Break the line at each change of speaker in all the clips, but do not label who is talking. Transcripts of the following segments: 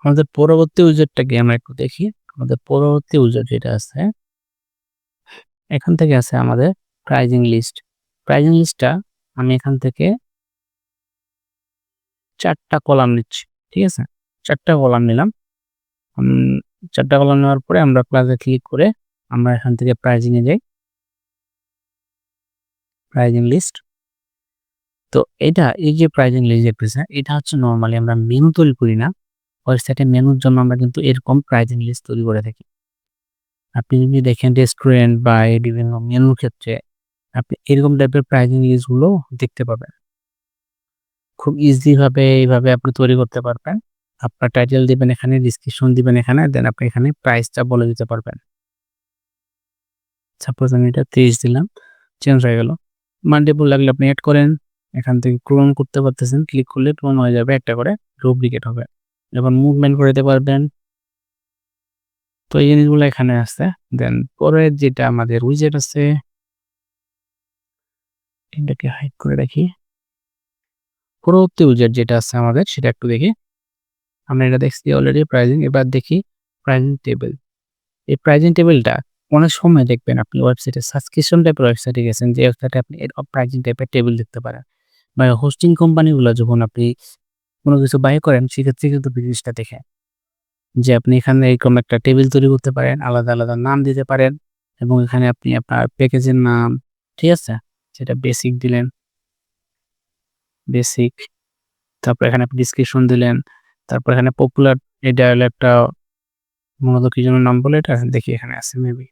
আমাদের পরবর্তী উইজেটটাকে আমরা একটু দেখি। আমাদের পরবর্তী উইজেট যেটা আছে, এখান থেকে আছে আমাদের প্রাইজিং লিস্ট। প্রাইজিং লিস্টটা আমি এখান থেকে ৪ টা কলাম নিচ্ছি। ঠিক আছে? ৪ টা কলাম নিলাম। ৪ টা কলাম নেওয়ার পরে আমরা প্লাসে ক্লিক করে আমরা এখান থেকে প্রাইজিং এ যাই। Pricing list. তো এই যে প্রাইজিং লিস্ট দেখতেছেন, এটা হচ্ছে নরমালি আমরা মেনু তৈরি করি না। ওয়েবসাইটে মেনুর জন্য আমরা কিন্তু এরকম প্রাইজিং লিস্ট তৈরি করে থাকি। আপনি যদি দেখেন রেস্টুরেন্ট বা এই বিভিন্ন মেনুর ক্ষেত্রে আপনি এরকম টাইপের প্রাইজিং লিস্ট গুলো দেখতে পাবেন। খুব ইজি ভাবে এইভাবে আপনি তৈরি করতে পারবেন। আপনার টাইটেল দিবেন এখানে, ডেসক্রিপশন দিবেন এখানে, দেন আপনি এখানে প্রাইসটা বলে দিতে পারবেন। সাপোজ আমি এটা 30 দিলাম, চেঞ্জ হয়ে গেল। মাল্টিপল লাগলে আপনি এড করেন, এখান থেকে ক্লোন করতে পারতেছেন, ক্লিক করলে ক্লোন হয়ে যাবে, একটা করে ডুপ্লিকেট হবে। এখন মুভমেন্ট করে দিতে পারবেন। তো এই জিনিসগুলো এখানে আছে। দেন পরে যেটা আমাদের উইজেট আছে, এটাকে হাইড করে রাখি। পরবর্তী উইজেট যেটা আছে আমাদের সেটা একটু দেখি। আমরা এটা দেখছি অলরেডি প্রাইজিং। এবার দেখি প্রাইজিং টেবিল। এই প্রাইজিং টেবিলটা অনেক সময় দেখবেন আপনি ওয়েবসাইটে সাবস্ক্রিপশন টাইপের ওয়েবসাইটে গেছেন, যে ওয়েবসাইটে আপনি এরকম প্রাইজিং টাইপের টেবিল দেখতে পারেন। বা হোস্টিং কোম্পানিগুলো যখন আপনি কোনো কিছু বাই করেন, সেক্ষেত্রে কিন্তু জিনিসটা দেখে যে আপনি এখানে এরকম একটা টেবিল তৈরি করতে পারেন, আলাদা, আলাদা নাম দিতে পারেন এবং এখানে আপনি আপনার প্যাকেজের নাম, ঠিক আছে? সেটা বেসিক দিলেন, বেসিক। তারপর এখানে আপনি ডেসক্রিপশন দিলেন। তারপর এখানে পপুলার, এটা হলো একটা মূলত কি যেন নাম বলে এটা? দেখি এখানে আছে মেবি।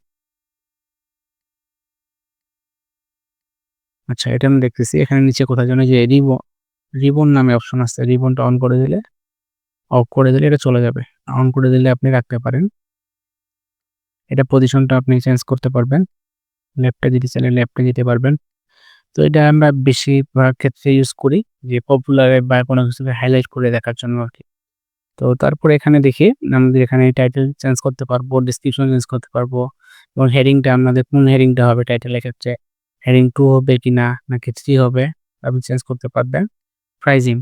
আচ্ছা, এটা আমি দেখতেছি। এখানে নিচে কোথায় যেন যে রিবন নামে অপশন আছে। রিবনটা অন করে দিলে, অফ করে দিলে এটা চলে যাবে। অন করে দিলে আপনি রাখতে পারেন। এটা পজিশনটা আপনি চেঞ্জ করতে পারবেন। লেফটে দিতে চাইলে লেফটে দিতে পারবেন। তো এটা আমরা বেশিরভাগ ক্ষেত্রে ইউজ করি যে পপুলারে বা কোনো কিছুকে হাইলাইট করে দেখার জন্য আরকি। তো তারপরে এখানে দেখি আমাদের এখানে টাইটেল চেঞ্জ করতে পারবো, ডেসক্রিপশন চেঞ্জ করতে পারবো এবং হেডিংটা আপনাদের কোন হেডিংটা হবে টাইটেলের ক্ষেত্রে, হেডিং 2 হবে কিনা নাকি 3 হবে আপনি চেঞ্জ করতে পারবেন। প্রাইজিং,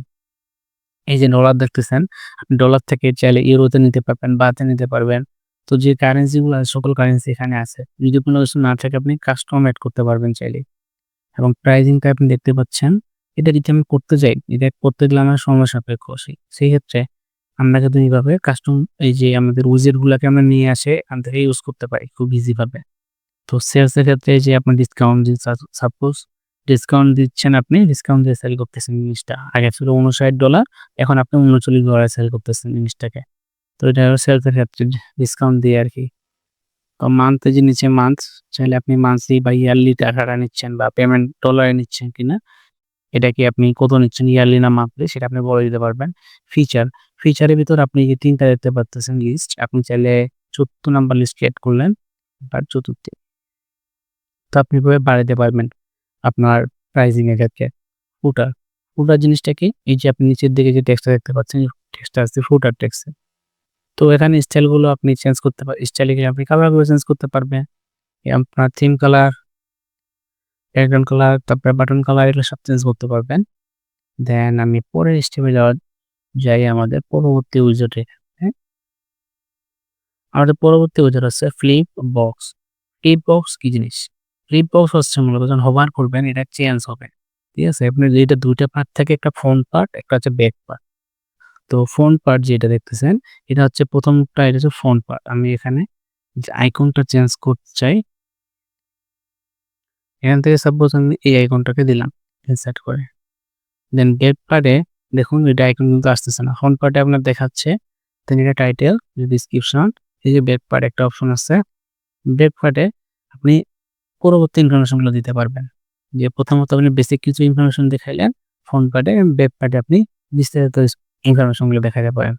এই যে ডলার দেখতেছেন, আপনি ডলার থেকে চাইলে ইউরোতে নিতে পারবেন, বাতে নিতে পারবেন। তো যে কারেন্সিগুলো আছে সকল কারেন্সি এখানে আছে। যদি কোনো কিছু না থাকে আপনি কাস্টম এড করতে পারবেন চাইলে। এবং প্রাইজিংটা আপনি দেখতে পাচ্ছেন। এটা যদি আমি করতে যাই, এটা করতে গেলে আমার সময় সাপেক্ষ। সেই ক্ষেত্রে আমরা কিন্তু এইভাবে কাস্টম, এই যে আমাদের উইজেট গুলাকে আমরা নিয়ে আসে এখান থেকে ইউজ করতে পারি খুব ইজি ভাবে। তো সেলস এর ক্ষেত্রে যে আপনি ডিসকাউন্ট সাপোজ ডিসকাউন্ট দিচ্ছেন, আপনি ডিসকাউন্ট দিয়ে সেল করতেছেন জিনিসটা। আগে ছিল $59, এখন আপনি $39 সেল করতেছেন জিনিসটাকে। তো এটা হলো সেলস এর ক্ষেত্রে ডিসকাউন্ট দিয়ে আরকি। তো মান্থে যে নিচে মান্থ, চাইলে আপনি মান্থলি বা ইয়ারলি টাকাটা নিচ্ছেন বা পেমেন্ট ডলারে নিচ্ছেন কিনা, এটা কি আপনি কত নিচ্ছেন ইয়ারলি না মান্থলি, সেটা আপনি বলে দিতে পারবেন। ফিচার, ফিচারের ভিতর আপনি যে ৩ টা দেখতে পারতেছেন লিস্ট, আপনি চাইলে ৪র্থ নাম্বার লিস্ট এড করলেন বা ৪র্থ। তো আপনি এভাবে বাড়াইতে পারবেন আপনার প্রাইজিং এর ক্ষেত্রে। ফুটার, ফুটার জিনিসটা কি? এই যে আপনি নিচের দিকে যে টেক্সটটা দেখতে পাচ্ছেন, টেক্সটটা আছে ফুটার টেক্সট। তো এখানে স্টাইলগুলো আপনি চেঞ্জ করতে স্টাইলে গিয়ে আপনি কালারগুলো চেঞ্জ করতে পারবেন। আপনার থিম কালার, ব্যাকগ্রাউন্ড কালার, তারপরে বাটন কালার, এগুলো সব চেঞ্জ করতে পারবেন। দেন আমি পরের স্টেপে যাই আমাদের পরবর্তী উইজেটে। হ্যাঁ? আমাদের পরবর্তী উইজেট হচ্ছে ফ্লিপ বক্স। ফ্লিপ বক্স কি জিনিস? ফ্লিপ বক্স হচ্ছে মূলত যখন হোভার করবেন এটা চেঞ্জ হবে। ঠিক আছে? আপনার এটা ২ টা পার্ট থাকে, একটা ফ্রন্ট পার্ট, একটা হচ্ছে ব্যাক পার্ট। তো ফ্রন্ট পার্ট যেটা দেখতেছেন, এটা হচ্ছে ১ম টা, এটা হচ্ছে ফ্রন্ট পার্ট। আমি এখানে যে আইকনটা চেঞ্জ করতে চাই, এখান থেকে সাপোজ আমি এই আইকনটাকে দিলাম ইনসার্ট করে। দেন ব্যাক পার্টে দেখুন এটা আইকন কিন্তু আসতেছে না। ফ্রন্ট পার্টে আপনার দেখাচ্ছে। দেন এটা টাইটেল, ডেসক্রিপশন, এই যে ব্যাক পার্ট একটা অপশন আছে। ব্যাক পার্টে আপনি পরবর্তী ইনফরমেশন গুলো দিতে পারবেন। যে প্রথমত আপনি বেসিক কিছু ইনফরমেশন দেখাইলেন ফ্রন্ট পার্টে, ব্যাক পার্টে আপনি বিস্তারিত ইনফরমেশন গুলো দেখাতে পারেন।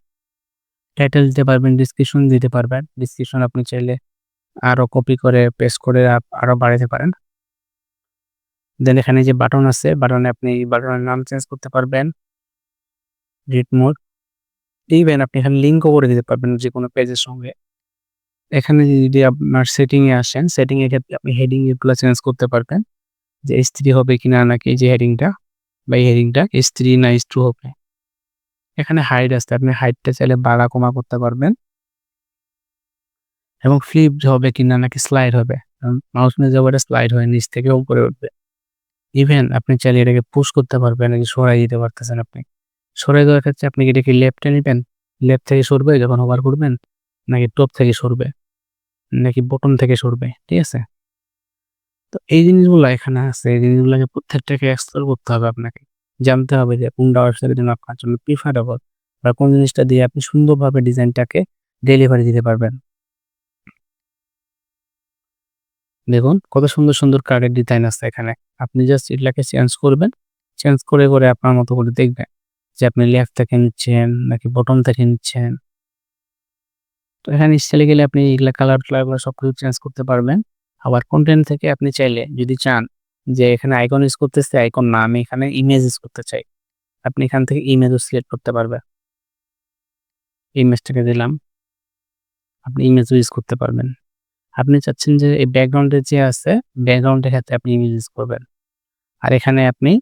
টাইটেল দিতে পারবেন, ডেসক্রিপশন দিতে পারবেন। ডেসক্রিপশন আপনি চাইলে আরো কপি করে পেস্ট করে আরো বাড়াতে পারেন। দেন এখানে যে বাটন আছে, বাটনে আপনি বাটনের নাম চেঞ্জ করতে পারবেন। রিড মোড, ইভেন আপনি এখানে লিঙ্কও করে দিতে পারবেন যেকোনো পেজের সঙ্গে। এখানে যদি আপনার সেটিং এ আসেন, সেটিং এর ক্ষেত্রে আপনি হেডিং এগুলো চেঞ্জ করতে পারবেন। যে S3 হবে কিনা, নাকি এই যে হেডিংটা বা এই হেডিংটা S3 না S2 হবে। এখানে হাইট আছে, আপনি হাইটটা চাইলে বাড়া কমা করতে পারবেন এবং ফ্লিপ হবে কিনা নাকি স্লাইড হবে। মাউস নিয়ে যাবো, এটা স্লাইড হয়ে নিচ থেকে উপরে উঠবে। ইভেন আপনি চাইলে এটাকে পুশ করতে পারবেন, নাকি সরাই দিতে পারতেছেন আপনি। সরাই দেওয়ার ক্ষেত্রে আপনি কি এটাকে লেফটে নিবেন, লেফট থেকে সরবে যখন হোভার করবেন, নাকি টপ থেকে সরবে, নাকি বটন থেকে সরবে, ঠিক আছে? তো এই জিনিসগুলো এখানে আছে, এই জিনিসগুলোকে প্রত্যেকটাকে এক্সপ্লোর করতে হবে আপনাকে। জানতে হবে যে কোনটা ওয়েবসাইটের জন্য আপনার জন্য প্রিফারেবল বা কোন জিনিসটা দিয়ে আপনি সুন্দরভাবে ডিজাইনটাকে ডেলিভারি দিতে পারবেন। দেখুন কত সুন্দর, সুন্দর কার্ডের ডিজাইন আছে এখানে। আপনি জাস্ট এগুলাকে চেঞ্জ করবেন। চেঞ্জ করে, করে আপনার মতো করে দেখবেন যে আপনি লেফট থেকে নিচ্ছেন নাকি বটম থেকে নিচ্ছেন। তো এখানে স্টাইলে গেলে আপনি এগুলা কালার-টালারগুলো সবকিছু চেঞ্জ করতে পারবেন। আবার কনটেন্ট থেকে আপনি চাইলে যদি চান যে এখানে আইকন ইউজ করতেছি, আইকন না আমি এখানে ইমেজ ইউজ করতে চাই। আপনি এখান থেকে ইমেজও সিলেক্ট করতে পারবেন। ইমেজটাকে দিলাম, আপনি ইমেজও ইউজ করতে পারবেন। আপনি চাচ্ছেন যে এই ব্যাকগ্রাউন্ডে যে আছে, ব্যাকগ্রাউন্ডের ক্ষেত্রে আপনি ইমেজ ইউজ করবেন। আর এখানে আপনি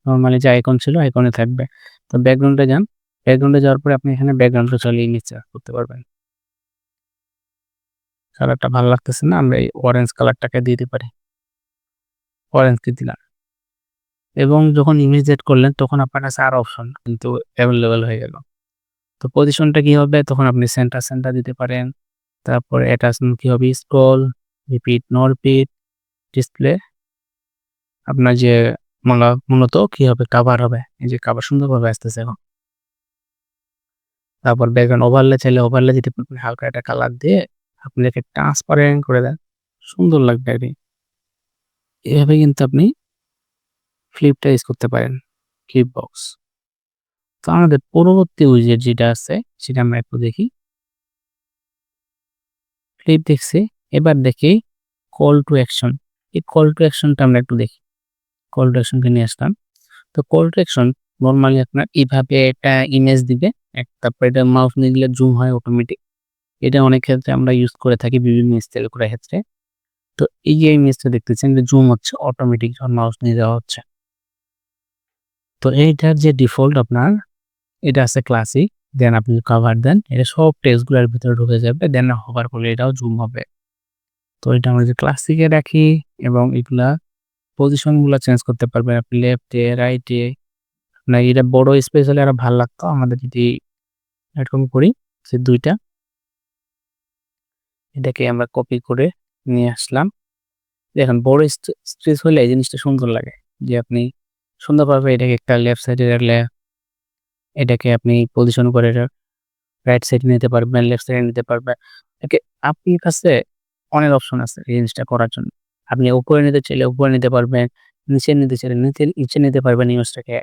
নরমালি যে আইকন ছিল আইকনে থাকবে। তো ব্যাকগ্রাউন্ডে যান। ব্যাকগ্রাউন্ডে যাওয়ার পরে আপনি এখানে ব্যাকগ্রাউন্ডটা চাইলে ইমেজ করতে পারবেন। কালারটা ভালো লাগতেছে না, আমরা এই অরেঞ্জ কালারটাকে দিয়ে দিতে পারি। অরেঞ্জকে দিলাম এবং যখন ইমেজ এড করলেন তখন আপনার কাছে আরো অপশন কিন্তু এভেইলেবল হয়ে গেল। তো পজিশনটা কি হবে, তখন আপনি সেন্টার দিতে পারেন। তারপরে অ্যাটাচমেন্ট কি হবে, scroll, repeat, no repeat, display. আপনার যে মূলত কি হবে, কভার হবে। এই যে কভার সুন্দরভাবে আসতেছে এখন। তারপর ব্যাকগ্রাউন্ড ওভারলে চাইলে ওভারলে দিতে পারবেন, হালকা একটা কালার দিয়ে আপনি এটাকে ট্রান্সপারেন্ট করে দেন। সুন্দর লাগবে আরকি। এভাবে কিন্তু আপনি ফ্লিপটা ইউজ করতে পারেন, ফ্লিপ বক্স। তো আমাদের পরবর্তী উইজেট যেটা আছে সেটা আমরা একটু দেখি। ফ্লিপ দেখছি, এবার দেখি কল টু অ্যাকশন। এই কল টু অ্যাকশনটা আমরা একটু দেখি। কল টু অ্যাকশনকে নিয়ে আসলাম। তো কল টু অ্যাকশন নরমালি আপনার এভাবে একটা ইমেজ দিবে। তারপর এটা মাউস নিয়ে দিলে জুম হয় অটোমেটিক। এটা অনেক ক্ষেত্রে আমরা ইউজ করে থাকি বিভিন্ন স্টাইল করার ক্ষেত্রে। তো এই যে ইমেজটা দেখতেছেন যে জুম হচ্ছে অটোমেটিক যখন মাউস নিয়ে যাওয়া হচ্ছে। তো এইটার যে ডিফল্ট আপনার এটা আছে ক্লাসিক, দেন আপনি কভার দেন, এটা সব টেক্সটগুলোর ভিতরে ঢুকে যাবে, দেন হোভার করলে এটাও জুম হবে। তো এটা আমরা যে ক্লাসিকে রাখি এবং এগুলা পজিশনগুলো চেঞ্জ করতে পারবেন আপনি লেফটে, রাইটে। না এটা বড় স্পেস হলে আরো ভাল লাগতো আমাদের যদি এরকম করি যে ২ টা। এটাকে আমরা কপি করে নিয়ে আসলাম। দেখেন বড় স্পেস হলে এই জিনিসটা সুন্দর লাগে যে আপনি সুন্দরভাবে এটাকে একটা লেফট সাইডে রাখলে এটাকে আপনি পজিশন করে রাইট সাইডে নিতে পারবেন, লেফট সাইডে নিতে পারবেন। একে আপনার কাছে অনেক অপশন আছে এই জিনিসটা করার জন্য। আপনি উপরে নিতে চাইলে উপরে নিতে পারবেন, নিচে নিতে চাইলে নিচে নিতে পারবেন ইমেজটাকে।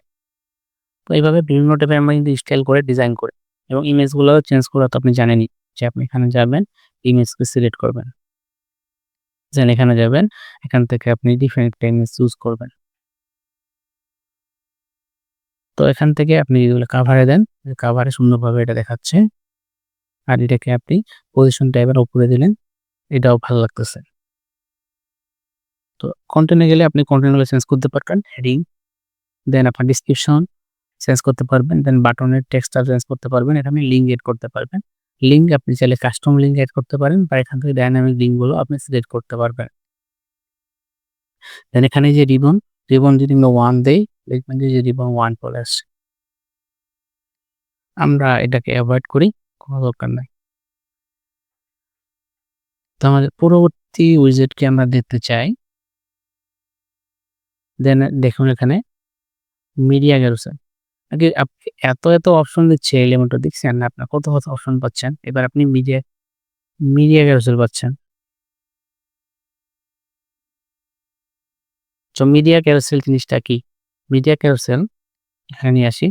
তো এইভাবে বিভিন্ন টাইপের আমরা কিন্তু স্টাইল করে ডিজাইন করি এবং ইমেজগুলোও চেঞ্জ করা তো আপনি জানেনই যে আপনি এখানে যাবেন, ইমেজকে সিলেক্ট করবেন। দেন এখানে যাবেন, এখান থেকে আপনি ডিফারেন্ট একটা ইমেজ চুজ করবেন। তো এখান থেকে আপনি এগুলো কাভারে দেন, কাভারে সুন্দরভাবে এটা দেখাচ্ছে। আর এটাকে আপনি পজিশনটা এবার উপরে দিলেন, এটাও ভালো লাগতেছে। তো কনটেন্ট এ গেলে আপনি কনটেন্ট গুলো চেঞ্জ করতে পারবেন। হেডিং, দেন আপনার ডেসক্রিপশন চেঞ্জ করতে পারবেন, দেন বাটনের টেক্সটটা চেঞ্জ করতে পারবেন। এটা আপনি লিঙ্ক এড করতে পারবেন। লিঙ্ক আপনি চাইলে কাস্টম লিঙ্ক এড করতে পারেন বা এখান থেকে ডায়নামিক লিঙ্ক গুলো আপনি সিলেক্ট করতে পারবেন। দেন এখানে যে রিবন যদি আমরা 1 দেই, দেখবেন যে রিবন 1 চলে আসছে। আমরা এটাকে এভয়েড করি, কোনো দরকার নাই। তো আমাদের পরবর্তী উইজেটকে আমরা দেখতে চাই। দেন দেখুন এখানে মিডিয়া ক্যারোসেল। আগে আপনি এত অপশন দিচ্ছে এলিমেন্টর দেখছেন না আপনার কত অপশন পাচ্ছেন। এবার আপনি মিডিয়া ক্যারোসেল পাচ্ছেন। তো মিডিয়া ক্যারোসেল জিনিসটা কি? মিডিয়া ক্যারোসেল এখানে নিয়ে আসি।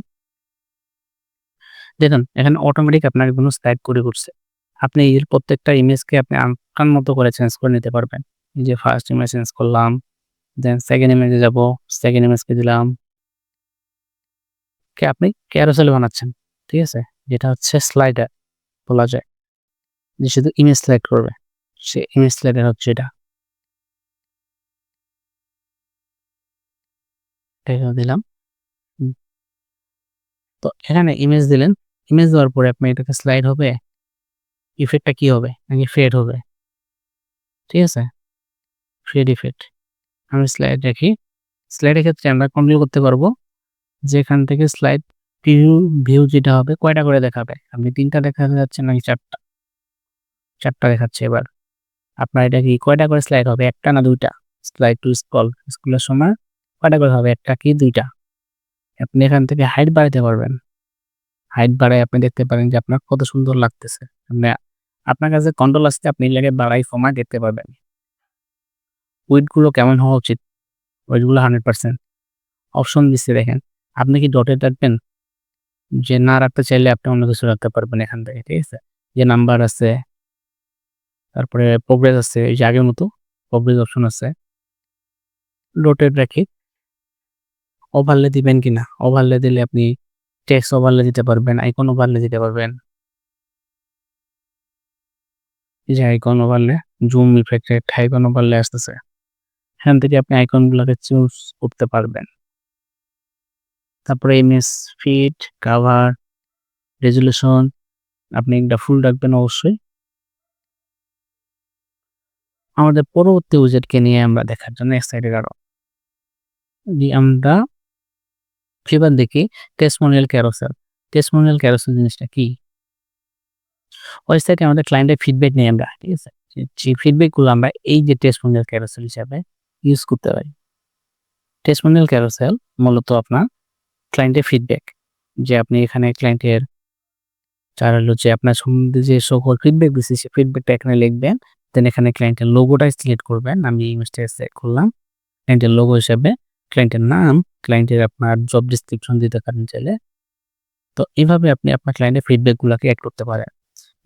দেখুন এখানে অটোমেটিক আপনার কোনো স্লাইড করে উঠছে। আপনি এর প্রত্যেকটা ইমেজকে আপনি আপনার মতো করে চেঞ্জ করে নিতে পারবেন। এই যে ফার্স্ট ইমেজ চেঞ্জ করলাম, দেন সেকেন্ড ইমেজে যাব, সেকেন্ড ইমেজকে দিলাম। আপনি ক্যারোসেল বানাচ্ছেন। ঠিক আছে? যেটা হচ্ছে স্লাইডার বলা যায়। যে শুধু ইমেজ সিলেক্ট করবে। সে ইমেজ স্লাইডার হচ্ছে এটা। এটাকেও দিলাম। হুম, তো এখানে ইমেজ দিলেন, ইমেজ দেওয়ার পরে আপনি এটাকে স্লাইড হবে, ইফেক্টটা কি হবে নাকি ফেড হবে, ঠিক আছে? Fade effect. আমি স্লাইড রাখি। স্লাইডের ক্ষেত্রে আমরা কন্ট্রোল করতে পারবো যে এখান থেকে স্লাইড ভিউ যেটা হবে কয়টা করে দেখাবে। আপনি ৩ টা দেখাতে যাচ্ছেন নাকি ৪ টা? ৪ টা দেখাচ্ছে এবার। আপনার এটা কি কয়টা করে স্লাইড হবে? ১ টা না ২ টা? স্লাইড টু স্ক্রলের সময় কয়টা করে হবে? ১ টা কি ২ টা? আপনি এখান থেকে হাইট বাড়াতে পারবেন। হাইট বাড়ায় আপনি দেখতে পারেন যে আপনার কত সুন্দর লাগতেছে। মানে আপনার কাছে কন্ট্রোল আসলে আপনি এটাকে বাড়াই কমায় দেখতে পারবেন। উইডথ গুলো কেমন হওয়া উচিত? উইডথ গুলো 100%। অপশন দিচ্ছে দেখেন। আপনি কি ডটেড রাখবেন? যে না রাখতে চাইলে আপনি অন্য কিছু রাখতে পারবেন এখান থেকে, ঠিক আছে? যে নাম্বার আছে, তারপরে প্রোগ্রেস আছে, এই যে আগের মতো প্রোগ্রেস অপশন আছে। ডটেড রাখি। ওভারলে দিবেন কিনা? ওভারলে দিলে আপনি টেক্সট ওভারলে দিতে পারবেন, আইকন ওভারলে দিতে পারবেন। এই যে icon overlay, zoom effect icon overlay আসতেছে। এখান থেকে আপনি আইকন গুলোকে চুজ করতে পারবেন। তারপরে ইমেজ ফিট, কভার, রেজোলিউশন আপনি এটা ফুল রাখবেন অবশ্যই। আমাদের পরবর্তী উইজেটকে নিয়ে আমরা দেখার জন্য এক্সাইটেড আরো। আমরা এবার দেখি টেস্টিমোনিয়াল ক্যারোসেল। টেস্টিমোনিয়াল ক্যারোসেল জিনিসটা কি? ওয়েবসাইটে আমাদের ক্লায়েন্টের ফিডব্যাক নেই আমরা, ঠিক আছে? যে ফিডব্যাক গুলো আমরা এই যে টেস্টিমোনিয়াল ক্যারোসেল হিসাবে ইউজ করতে পারি। টেস্টিমোনিয়াল ক্যারোসেল মূলত আপনার ক্লায়েন্টের ফিডব্যাক, যে আপনি এখানে ক্লায়েন্টের যার হলো যে আপনার সম্বন্ধে যে সকল ফিডব্যাক দিচ্ছে সেই ফিডব্যাকটা এখানে লিখবেন। দেন এখানে ক্লায়েন্টের লোগোটা সিলেক্ট করবেন। আমি ইমেজটা সিলেক্ট করলাম। ক্লায়েন্টের লোগো হিসাবে ক্লায়েন্টের নাম, ক্লায়েন্টের আপনার জব ডেসক্রিপশন দিতে পারেন চাইলে। তো এভাবে আপনি আপনার ক্লায়েন্টের ফিডব্যাক গুলাকে এড করতে পারেন।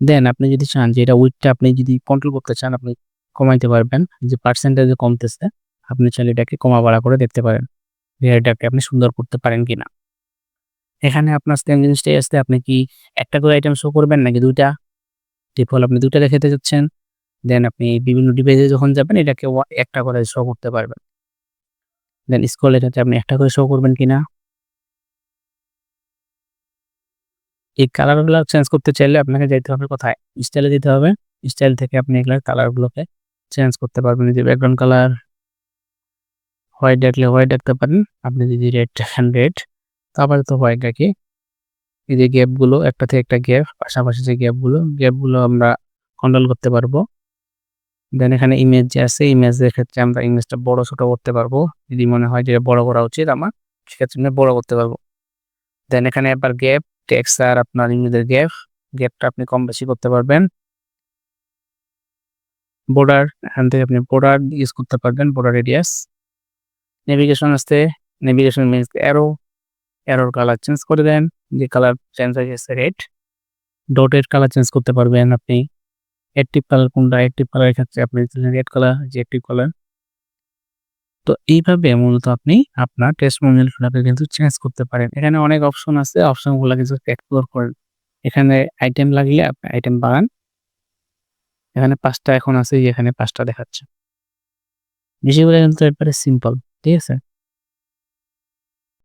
দেন আপনি যদি চান যে এটা উইডথটা আপনি যদি কন্ট্রোল করতে চান, আপনি কমাইতে পারবেন। যে পার্সেন্টেজে কমতেছে, আপনি চাইলে এটাকে কমা বাড়া করে দেখতে পারেন যে এটাকে আপনি সুন্দর করতে পারেন কিনা। এখানে আপনার সেম জিনিসটাই আসছে, আপনি কি একটা করে আইটেম শো করবেন নাকি ২ টা? ডিফল্ট আপনি ২ টা দেখাতে চাচ্ছেন। দেন আপনি বিভিন্ন ডিভাইসে যখন যাবেন এটাকে একটা করে শো করতে পারবেন। দেন স্ক্রল এটাতে আপনি একটা করে শো করবেন কিনা। এই কালারগুলো চেঞ্জ করতে চাইলে আপনাকে যাইতে হবে কোথায়? স্টাইলে যেতে হবে। স্টাইল থেকে আপনি এগুলার কালারগুলোকে চেঞ্জ করতে পারবেন। এই যে ব্যাকগ্রাউন্ড কালার হোয়াইট রাখলে হোয়াইট রাখতে পারেন। আপনি যদি রেড রাখেন রেড, তো আপাতত হোয়াইট রাখি। এই যে গ্যাপগুলো, একটা থেকে একটা গ্যাপ, পাশাপাশি যে গ্যাপগুলো আমরা কন্ট্রোল করতে পারবো। দেন এখানে ইমেজ যে আছে, ইমেজের ক্ষেত্রে আমরা ইমেজটা বড় ছোট করতে পারবো। যদি মনে হয় যে বড় করা উচিত আমার, সেক্ষেত্রে আমরা বড় করতে পারবো। দেন এখানে আবার গ্যাপ, টেক্সট আর আপনার ইমেজের গ্যাপটা আপনি কম বেশি করতে পারবেন। বর্ডার, এখান থেকে আপনি বর্ডার ইউজ করতে পারবেন, বর্ডার রেডিয়াস। নেভিগেশন আছে, নেভিগেশন মিনস অ্যারোর কালার চেঞ্জ করে দেন। যে কালার চেঞ্জ হয়ে গেছে রেড। ডটের কালার চেঞ্জ করতে পারবেন আপনি। অ্যাক্টিভ কালার কোনটা? অ্যাক্টিভ কালারের ক্ষেত্রে আপনি রেড কালার, যে অ্যাক্টিভ কালার। তো এইভাবে মূলত আপনি আপনার টেস্টিমোনিয়াল গুলাকে কিন্তু চেঞ্জ করতে পারেন। এখানে অনেক অপশন আছে, অপশনগুলো কিছু এক্সপ্লোর করেন। এখানে আইটেম লাগলে আপনি আইটেম বাড়ান। এখানে ৫ টা এখন আছে, এখানে ৫ টা দেখাচ্ছে। বিষয়গুলো কিন্তু একবারে সিম্পল, ঠিক আছে?